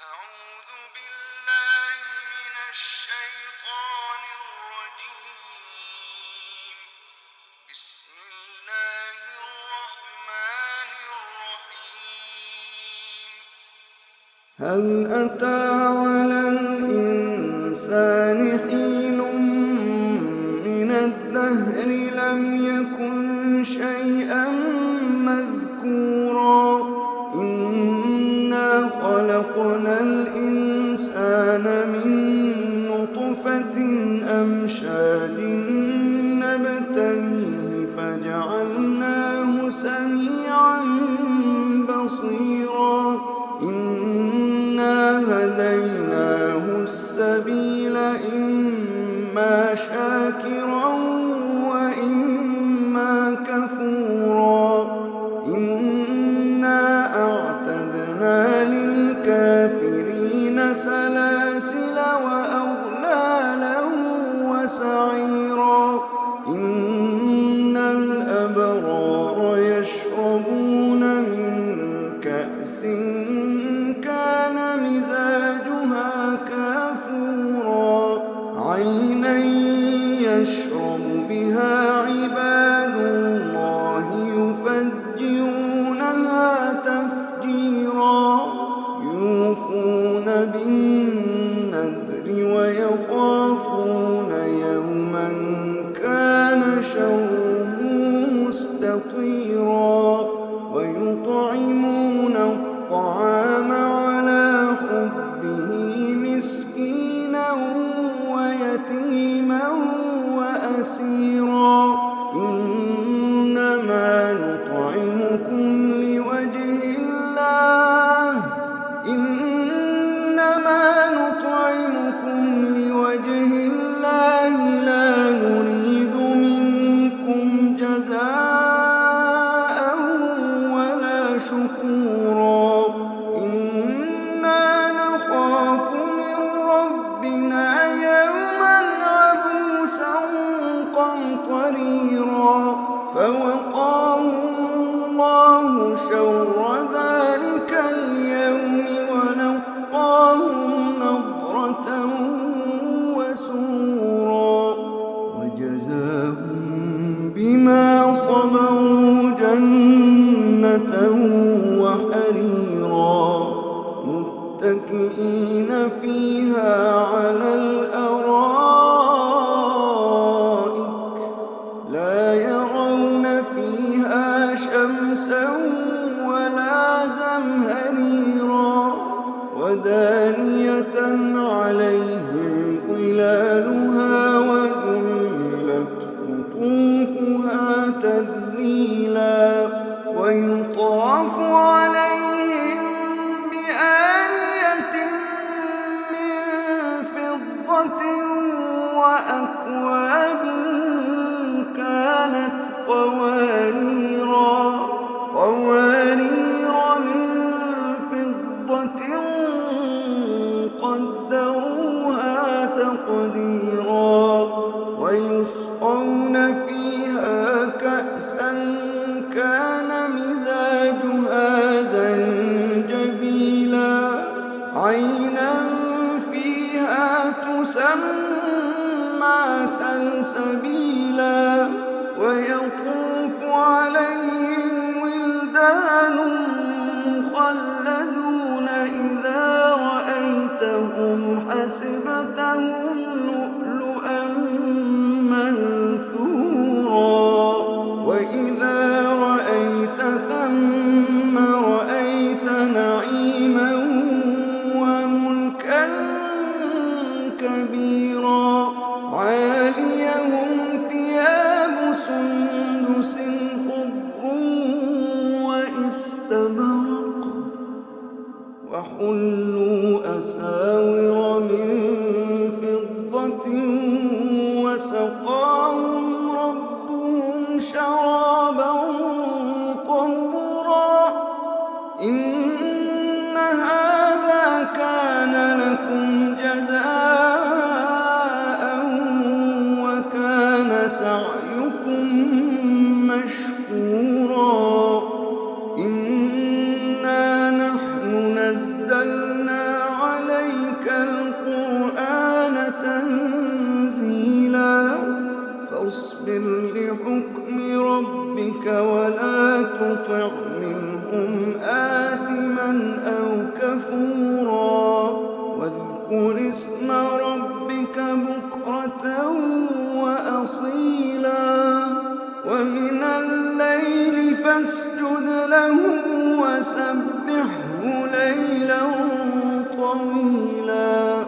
أعوذ بالله من الشيطان الرجيم. بسم الله الرحمن الرحيم. هل أتى على الإنسان حين من الدهر لم يكن شيئا مذكورا إنا خلقنا الإنسان من نطفة أمشاج نبتليه فجعلناه سميعا بصيرا إنا هديناه السبيل إما شاكرا وإما كفورا إنا أعتدنا للكافرين سلاسل وأغلالا وسعيرا إن الأبرار يشربون من كأس كان مزاجها كافورا عينا يشرب بها عباد الله يفجرونها تفجيرا يوفون بالنذر ويخافون يوما كان شره مستطيرا ويطعمون الطعام على حبه مسكينا ويتيما وأسيرا إنما نطعمكم لوجه الله لا نريد منكم جزاء ولا شكورا إنا نخاف من ربنا يوما عبوسا قمطريرا فوقاهم الله شر ذلك اليوم ولقاهم نضرة وسرورا وجزاهم بما صبروا جنة وحريرا متكئين فيها على الأرائك لا يرون فيها شمسا ولا زمهريرا ودانية عليهم ظلالها وذللت قطوفها تذليلا ويطاف عليهم بآنية من فضة وأكواب كانت قواريرا من فضة قدروها تقديرا ويسقون فيها كأسا كان مزاجها زنجبيلا عينا فيها تسمى سلسبيلا ويطوف عليهم ولدان مخلدون إذا رأيتهم حسبتهم لؤلؤا منثورا وإذا رأيت ثم رأيت نعيما وملكا كبيرا عاليهم ثياب سندس خضر واستبرق وحلوا أساور من فضة وسقاهم ربهم شرابا طهورا إن هذا كان لكم جزاء وكان سعيكم مشكورا إنا نحن نزلنا ربك ولا تطع منهم آثما أو كفورا واذكر اسم ربك بكرة وأصيلا ومن الليل فاسجد له وسبحه ليلا طويلا